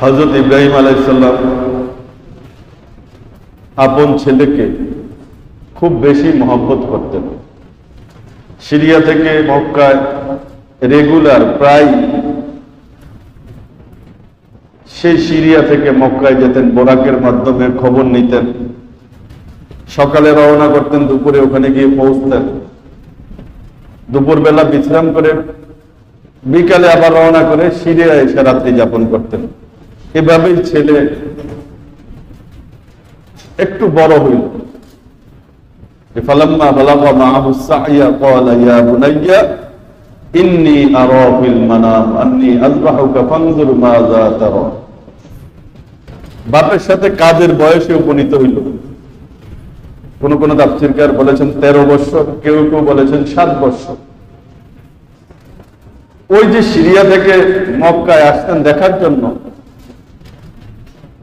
হযরত ইব্রাহিম আলাইহিস সালাম আপন ছেলেকে খুব বেশি মহব্বত করতেন। সিরিয়া থেকে মক্কায় রেগুলার প্রায় সেই সিরিয়া থেকে মক্কায় যেতেন, বোরাকের মাধ্যমে খবর নিতেন। সকালে রওনা করতেন, দুপুরে ওখানে গিয়ে পৌঁছতেন, দুপুরবেলা বিশ্রাম করে বিকালে আবার রওনা করে সিরিয়া এসে রাত্রি যাপন করতেন। এভাবেই ছেলে একটু বড় হইল। ফালাম্মা বালাগা মাআহু সা'য়া ক্বালা ইয়া বুনাইয়া ইন্নী আরা ফিল মানাম আন্নী আযবাহুকা ফানজুর মাযা তারা। বাপের সাথে কাজের বয়সে উপনীত হইল। কোন কোন তাফসীরকার বলেছেন 13 বছর, কেউ কেউ বলেছেন 7 বছর। ওই যে সিরিয়া থেকে মক্কায় আসতেন দেখার জন্য,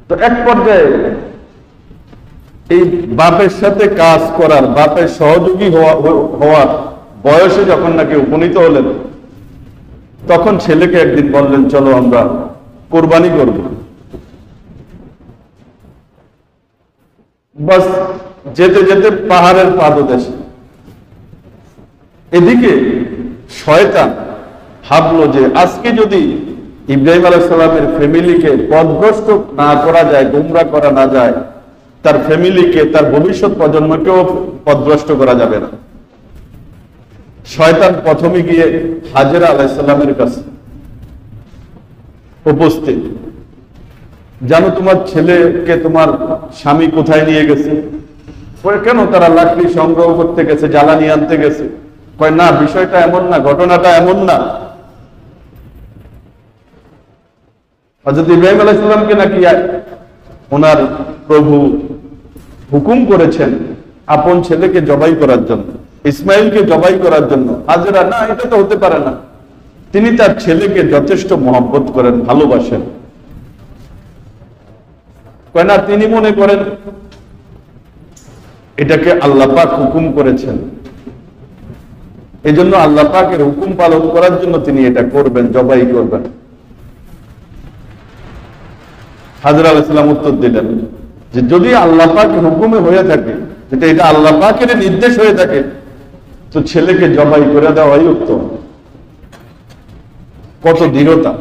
তো এক পর্যায়ে এই বাপের সাথে কাজ করার, বাপের সহযোগী হওয়ার বয়সে যখন নাকি উপনীত হলেন, তখন ছেলেকে একদিন বললেন, চলো আমরা কোরবানি করব। বাস যেতে যেতে পাহাড়ের পাদদেশে এদিকে শয়তান ভাবলো যে আজকে যদি ইব্রাহিম আলাইহিস সালামের ফ্যামিলিকে পথভ্রষ্ট না করা যায়, গোমরা করা না যায়, তার ফ্যামিলিকে, তার ভবিষ্যৎ প্রজন্মকেও পথভ্রষ্ট করা যাবে না। শয়তান প্রথমে গিয়ে হাজেরা আলাইহিস সালামের কাছে উপস্থিত, জানো তোমার ছেলেকে তোমার স্বামী কোথায় নিয়ে গেছে? কেন? তারা লাকড়ি সংগ্রহ করতে গেছে, জ্বালানি আনতে গেছে। কয় না, বিষয়টা এমন না, ঘটনাটা এমন না। হযরত ইব্রাহিম আলাইহিস সালামকে নাকি ওনার প্রভু হুকুম করেছেন আপন ছেলেকে জবাই করার জন্য, ইসমাইলকে জবাই করার জন্য। হাজেরা না, এটা তো হতে পারে না। তিনি তার ছেলেকে যথেষ্ট মহব্বত করেন, ভালোবাসেন। কয় না, তিনি মনে করেন এটাকে আল্লাহ পাক হুকুম করেছেন, এজন্য আল্লাহ পাকের হুকুম পালন করার জন্য তিনি এটা করবেন, জবাই করবেন। হাজরা আলাইহিস সালাম উত্তর দিলেন যে যদি আল্লাহ পাকের হুকুমে হয়ে থাকে, যেটা এটা আল্লাহ পাকের নির্দেশ হয়ে থাকে, তো ছেলেকে জবাই করে দেওয়াই উত্তম। কত দৃঢ়তা!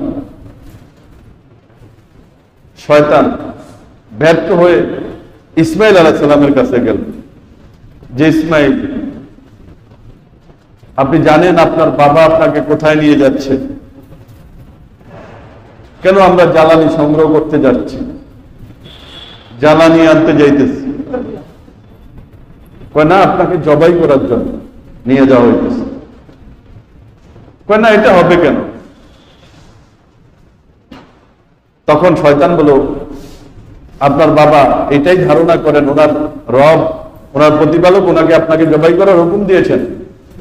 শয়তান ব্যর্থ হয়ে ইসমাইল আলাইহিস সালামের কাছে গেল, যে ইসমাইল, আপনি জানেন আপনার বাবা আপনাকে কোথায় নিয়ে যাচ্ছে? কেন? আমরা জ্বালানি সংগ্রহ করতে যাচ্ছি, জ্বালানি আনতে যাইতেছি। কয় না, আপনাকে জবাই করার জন্য নিয়ে যাওয়া হইতেছে। কয় না, এটা হবে কেন? তখন শয়তান বলল, আপনার বাবা এটাই ধারণা করেন ওনার রব, ওনার প্রতিপালক ওনাকে আপনাকে জবাই করার হুকুম দিয়েছেন।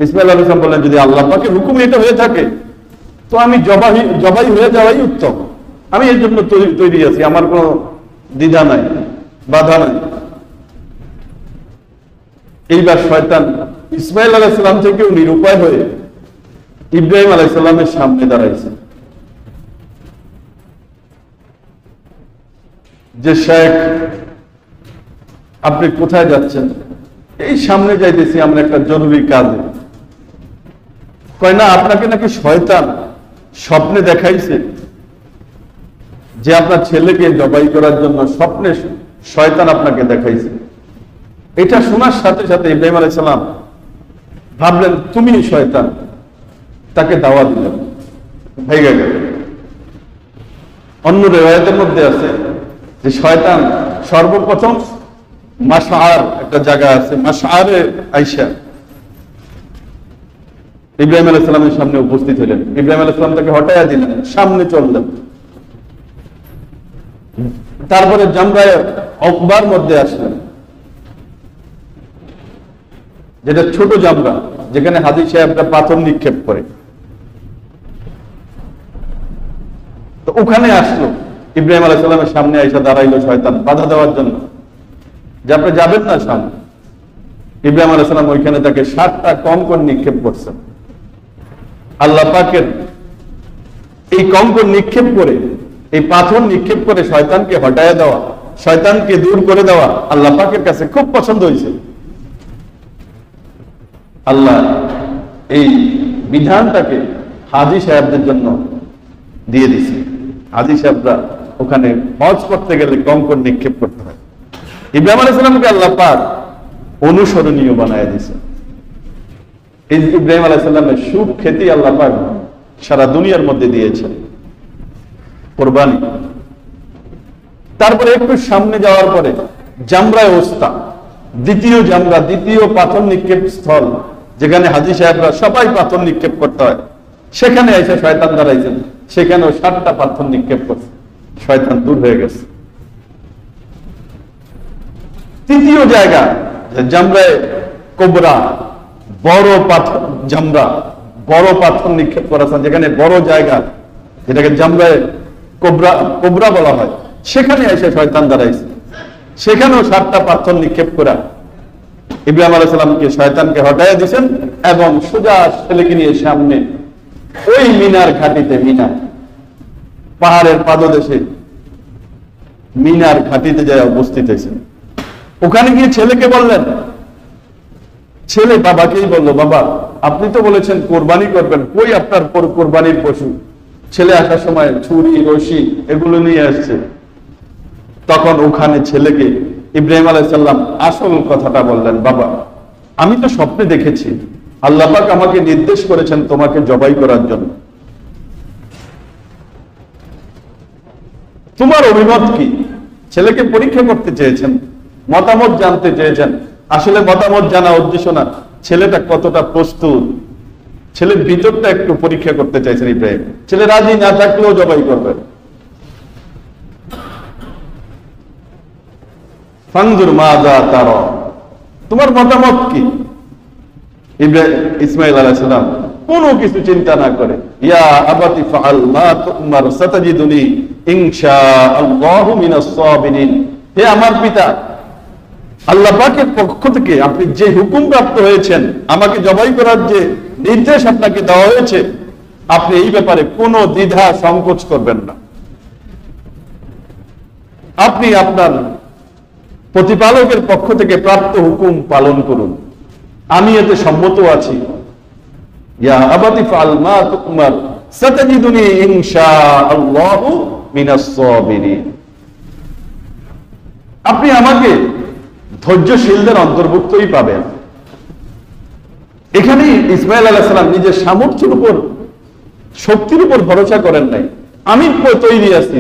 ইসমাইল আলাইহিস সালাম বললেন, যদি আল্লাহ পাকের হুকুম এটা হয়ে থাকে, তো আমি জবাই হয়ে যাওয়াই উত্তম। আমি এর জন্য তৈরি আছি, আমার কোনো দ্বিধা নাই, বাধা নাই। এইবার শয়তান ইসমাইল আলাইহিস সালাম থেকেও নিরুপায় হয়ে ইব্রাহিম আলাইহিস সালামের সামনে দাঁড়াইছে, যে শেখ আপনি কোথায় যাচ্ছেন? এই সামনে যাইতেছি আমরা একটা জরুরি কাজে। কয় না, আপনাকে নাকি শয়তান স্বপ্নে দেখাইছে যে আপনার ছেলেকে জবাই করার জন্য, স্বপ্নে শয়তান আপনাকে দেখাইছে। এটা শোনার সাথে সাথে ইব্রাহিম আলাইহিস সালাম ভাবলেন তুমি শয়তান, তাকে দাওয়া দিলেন, ভেগে গেল। অন্য রিওয়ায়াতের মধ্যে আছে যে শয়তান সর্বপ্রথম মাশআর একটা জায়গা আছে, মাশআরে আয়েশা ইব্রাহিম আলাইহিস সালামের সামনে উপস্থিত হলেন। ইব্রাহিম আলাইহিস সালাম তাকে হটাইয়া দিলেন, সামনে চললেন। তারপরে জামরায়ে আকবার মধ্যে আসলেন, যেটা ছোট জামরা, যেখানে হাজী সাহেবরা পাথর নিক্ষেপ করে। তো ওখানে আসলো, ইব্রাহিম আলাইহিস সালামের সামনে আয়েশা দাঁড়াইলো শয়তান বাধা দেওয়ার জন্য, যে আপনি যাবেন না সামনে। ইব্রাহিম আলাইহিস সালাম ওইখানে তাকে 7টা কঙ্কর নিক্ষেপ করছেন। আল্লাহ পাকের এই কঙ্কর নিক্ষেপ করে এই পাথর নিক্ষেপ করে শয়তানকে হটায় দেওয়া, শয়তানকে দূর করে দেওয়া আল্লাহ পাকের কাছে খুব পছন্দ হয়েছে। আল্লাহ এই বিধানটাকে হাজী সাহেবদের জন্য দিয়ে দিছে। হাজী সাহেবরা ওখানে হজ করতে গেলে কঙ্কর নিক্ষেপ করতে হয়। ইব্রাহিম আলাইহিস সালামকে আল্লাহ পাক অনুসরণীয় বানায় দিছে। এই ইব্রাহিম আলাইহিস সালামের সুখ খ্যাতি আল্লাহ পাক সারা দুনিয়ার মধ্যে দিয়েছেন। কুরবানি। তারপরে একটু সামনে যাওয়ার পরে জামরায়ে উস্তা, দ্বিতীয় জামরা, দ্বিতীয় পাথর নিক্ষেপ স্থল, যেখানে হাজী সাহেবরা সবাই পাথর নিক্ষেপ করতে হয়, সেখানে এসে শয়তান দাঁড়াইছেন। সেখানেও 7টা পাথর নিক্ষেপ করছে, শয়তান দূর হয়ে গেছে। তৃতীয় জায়গা জামরায়ে কুবরা, বড় পাথর জামরা, বড় পাথর নিক্ষেপ করেছেন, যেখানে বড় জায়গা, যেটাকে জামরায়ে কুবরা বলা হয়, সেখানে এসে শয়তান দাঁড়াইছে। সেখানেও 7টা পাথর নিক্ষেপ করা ইব্রাহিম আলাইহিস সালামকে শয়তানকে হটাইয়া দিয়েছেন এবং সোজা ছেলেকে নিয়ে সামনে ওই মিনার ঘাটিতে, মিনা পাহাড়ের পাদদেশে মিনার ঘাটিতে যায় উপস্থিত হয়েছেন। ওখানে গিয়ে ছেলেকে বললেন, ছেলে বাবাকেই বলল, বাবা আপনি তো বলেছেন কোরবানি করবেন, কই আপনার কোরবানির পশু? ছেলে আসার সময় ছুরি, রশি এগুলো নিয়ে আসছে। তখন ওখানে ছেলেকে ইব্রাহিম আলাইহিস সালাম আসল কথাটা বললেন, বাবা আমি তো স্বপ্নে দেখেছি আল্লাহ পাক আমাকে নির্দেশ করেছেন তোমাকে জবাই করার জন্য, তোমার অভিমত কি? ছেলেকে পরীক্ষা করতে চেয়েছেন, মতামত জানতে চেয়েছেন। আসলে মতামত জানা উদ্দেশ্য না, ছেলেটা কতটা প্রস্তুত, ছেলের ভিতরটা একটু পরীক্ষা করতে চাইছেন ইব্রাহিম। ছেলে রাজি না থাকলেও জবাই করবেন। ফানজুর মাযা তারা, তোমার মতামত কি? ইসমাঈল আলাইহিস সালাম কোনো কিছু চিন্তা না করে, ইয়া আবাতি ফাআল মা তুমার সাতাজিদুনি ইনশাআল্লাহু মিনাস সাবিরিন, হে আমার পিতা, আল্লাহ পাকের পক্ষ থেকে আপনি যে হুকুম প্রাপ্ত হয়েছেন, আমাকে জবাই করার যে নির্দেশ আপনাকে দেওয়া হয়েছে, আপনি এই ব্যাপারে কোনো দ্বিধা সংকোচ করবেন না। আপনি আপনার প্রতিপালকের পক্ষ থেকে প্রাপ্ত হুকুম পালন করুন, আমি এতে সম্মত আছি। ইয়া আবাতি ফাআল মা তুমার সাতাজিদুনি ইনশাআল্লাহু মিনাস সাবিরিন, আপনি আমাকে ধৈর্যশীলদের অন্তর্ভুক্তই পাবেন। এখানে ইসমাঈল আলাইহিস সালাম নিজের সামর্থ্যের উপর, শক্তির উপর ভরসা করেন নাই। আমি তৈরি আছি,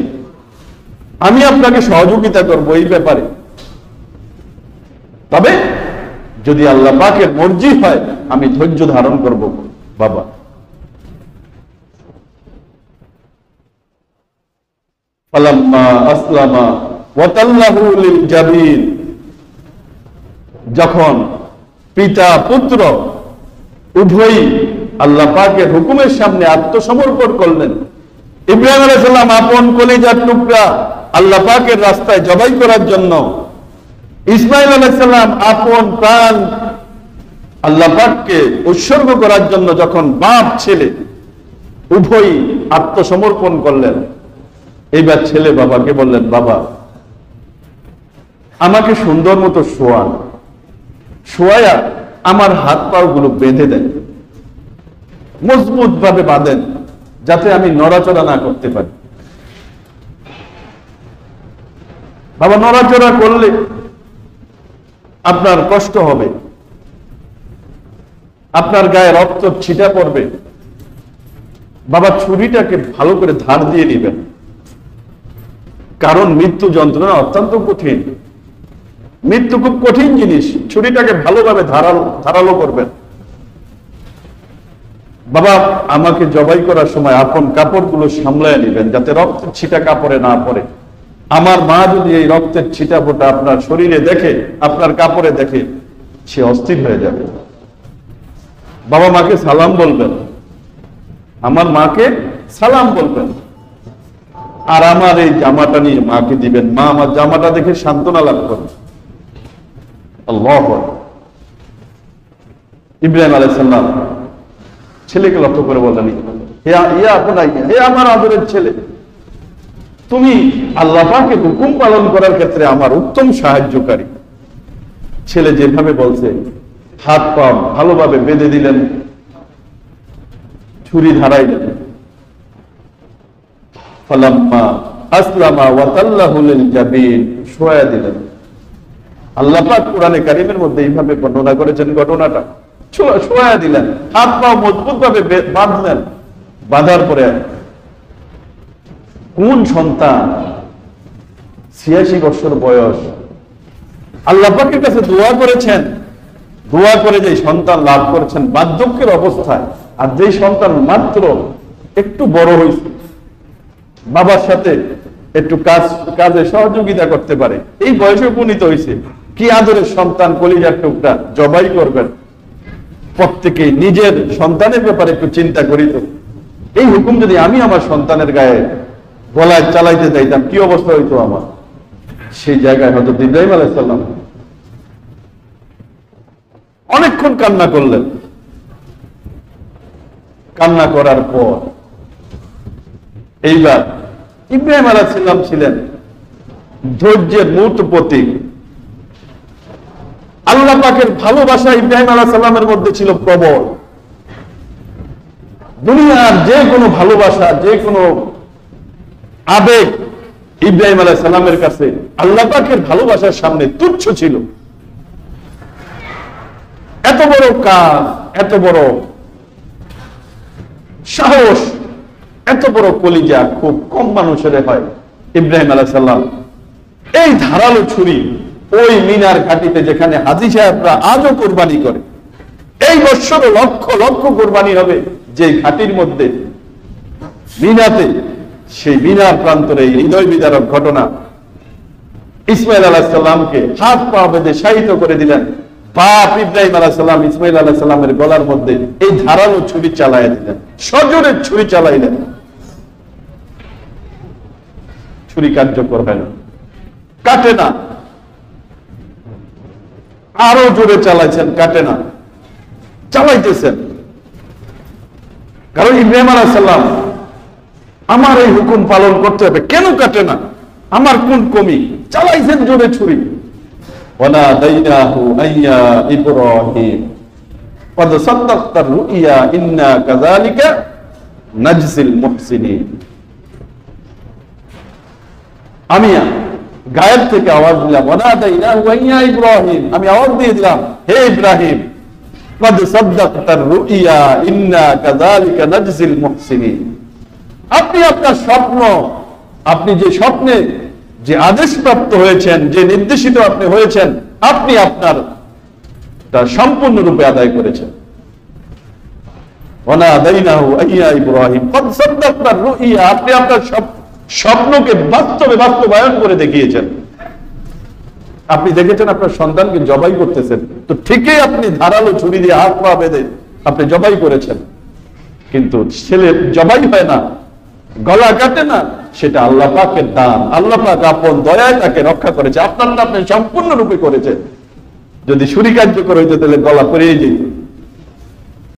আমি আপনাকে সহযোগিতা করব এই ব্যাপারে, তবে যদি আল্লাহ পাকের মর্জি হয় আমি ধৈর্য ধারণ করব। বাবা ফালাম্মা আসলামা ওয়া তাল্লাহু লিল জাবিন, যখন পিতা পুত্র উভয়ই আল্লাহ পাকের হুকুমের সামনে আত্মসমর্পণ করলেন, ইব্রাহিম আলাইহিস সালাম আপন কলিজার টুকরা আল্লাহ পাকের রাস্তায় জবাই করার জন্য, ইসমাঈল আলাইহিস সালাম আপন প্রাণ আল্লাহ পাককে উৎসর্গ করার জন্য যখন বাপ ছেলে উভয়ই আত্মসমর্পণ করলেন, এইবার ছেলে বাবাকে বললেন, বাবা আমাকে সুন্দর মতো শোয়ান, শোয়া আমার হাত পা গুলো বেঁধে দেন, মজবুত ভাবে বাঁধেন, যাতে আমি নড়াচড়া না করতে পারি। বাবা নড়াচড়া করলে আপনার কষ্ট হবে, আপনার গায়ে রক্ত ছিটা পড়বে। বাবা ছুরিটাকে ভালো করে ধার দিয়ে নেবেন, কারণ মৃত্যু যন্ত্রণা অত্যন্ত কঠিন, মৃত্যু খুব কঠিন জিনিস। ছুরিটাকে ভালোভাবে ধারালো করবেন। বাবা আমাকে জবাই করার সময় আপন কাপড়গুলো সামলায় নেবেন, যাতে রক্তের ছিটা কাপড়ে না পড়ে। আমার মা যদি এই রক্তের ছিটা ফোটা আপনার শরীরে দেখে, আপনার কাপড়ে দেখে, সে অস্থির হয়ে যাবে। বাবা মাকে সালাম বলবেন, আমার মাকে সালাম বলবেন, আর আমার এই জামাটা নিয়ে মাকে দিবেন, মা আমার জামাটা দেখে সান্ত্বনা লাভ করবে। আল্লাহু আকবার। ইব্রাহিম আলাইহিস সালাম ছেলেকে লক্ষ্য করে বললেন, হে আমার আদরের ছেলে, তুমি আল্লাহ পাকের হুকুম পালন করার ক্ষেত্রে আমার উত্তম সাহায্যকারী। ছেলে যেভাবে বলছে, হাত পা ভালোভাবে বেঁধে দিলেন, ছুরি ধারাইলেন। ফালাম্মা আসলামা ওয়া তাল্লাহু লিল জাবিন, শোয়া দিলেন। আল্লাহ পাক কোরআনে কারীমের মধ্যে এইভাবে বর্ণনা করেছেন ঘটনাটা। শোয়া দিলেন, হাত পা মজবুত ভাবে বাঁধলেন। বাঁধার পরে কোন সন্তান 86 বছর বয়স আল্লাহ পাকের কাছে দোয়া করেছেন, দোয়া করে যে সন্তান লাভ করেছেন বার্ধক্যের অবস্থায়, আর যেই সন্তান মাত্র একটু বড় হয়েছে, বাবার সাথে একটু কাজে সহযোগিতা করতে পারে, এই বয়সে উপনীত হয়েছে, কি আদরের সন্তান, কলিজার টুকরা জবাই করবেন। প্রত্যেকেই নিজের সন্তানের ব্যাপারে একটু চিন্তা করিত। এই হুকুম যদি আমি আমার সন্তানের গায়ে গলায় চালাইতে চাইতাম, কি অবস্থা হইতো আমার। সেই জায়গায় হযরত ইব্রাহিম আলাইহিস সালাম অনেকক্ষণ কান্না করলেন। কান্না করার পর এইবার ইব্রাহিম আলাইহিস সালাম ছিলেন ধৈর্যের মূর্ত প্রতীক। আল্লাহ পাকের ভালোবাসা ইব্রাহিম আলাইহিস সালামের মধ্যে ছিল প্রবল। দুনিয়ার যে কোনো ভালোবাসা, যে কোনো আবেগ ইব্রাহিম আলাইহিস সালামের কাছে আল্লাহ পাকের ভালোবাসার সামনে তুচ্ছ ছিল। এত বড় কাজ, এত বড় সাহস, এত বড় কলিজা খুব কম মানুষের হয়। ইব্রাহিম আলাইহিস সালাম এই ধারালো ছুরি ওই মিনার ঘাটিতে, যেখানে হাজী সাহেবরা আজও কোরবানি করে, এই বছরও লক্ষ লক্ষ কোরবানি হবে যে ঘাটির মধ্যে মিনাতে, সেই মিনার প্রান্তরে হৃদয় বিদারক ঘটনা। ইসমাইল আলাইহিস সালামকে হাত পা বেঁধে শায়িত করে দিলেন। বাপ ইব্রাহিম আলাইহিস সালাম ইসমাইল আলাইহিস সালামের গলার মধ্যে এই ধারালো ছুরি চালাইয়া দিলেন, সজোরে ছুরি চালাইলেন। ছুরি কার্যকর হয় না, কাটে না। আরো জোরে চালাইছেন, কাটে না, চালাইতেছেন। কারণ ইব্রাহিম আলাইহিস সালাম আমার এই হুকুম পালন করতে হবে, কেন কাটে না, আমার কোন কমি। চালাইছেন জোরে ছুরি। ওয়ানাদাইনাহু আইয়া ইব্রাহিম ক্বাদ সাদ্দাকতা রুইয়া ইন্না কাযালিকা নাজজিল মুহসিনিন। আমি গায়েব থেকে আওয়াজ দিলাম, ওয়ানাদাইনাহু আইয়া ইব্রাহিম, আমি আওয়াজ দিয়ে দিলাম, হে ইব্রাহিম, ক্বাদ সাদ্দাকতা রুইয়া ইন্না কাযালিকা নাজজিল মুহসিনিন। আপনি আপনার স্বপ্ন, আপনি যে স্বপ্নে যে আদেশ প্রাপ্ত হয়েছেন, যে নির্দেশিত আপনি হয়েছেন, আপনি আপনার তা সম্পূর্ণরূপে আদায় করেছেন। ওয়ানাদাইনাহু আইয়া ইব্রাহিম ক্বাদ সাদ্দাকতা রুইয়া, আপনি আপনার স্বপ্নকে বাস্তবে বাস্তবায়ন করে দেখিয়েছেন। আপনি দেখেছেন আপনার সন্তানকে জবাই করতেছেন, তো ঠিকই আপনি ধারালো ছুরি দিয়ে হাত পা বেঁধে আপনি জবাই করেছেন। কিন্তু ছেলে জবাই হয় না, গলা কাটে না, সেটা আল্লাহ পাকের দান। আল্লাহ পাক আপন দয়ায় তাকে রক্ষা করেছে, আপনার আপনি সম্পূর্ণরূপে করেছে। যদি ছুরি কার্যকর হইতো তাহলে গলা পড়িয়ে যেত।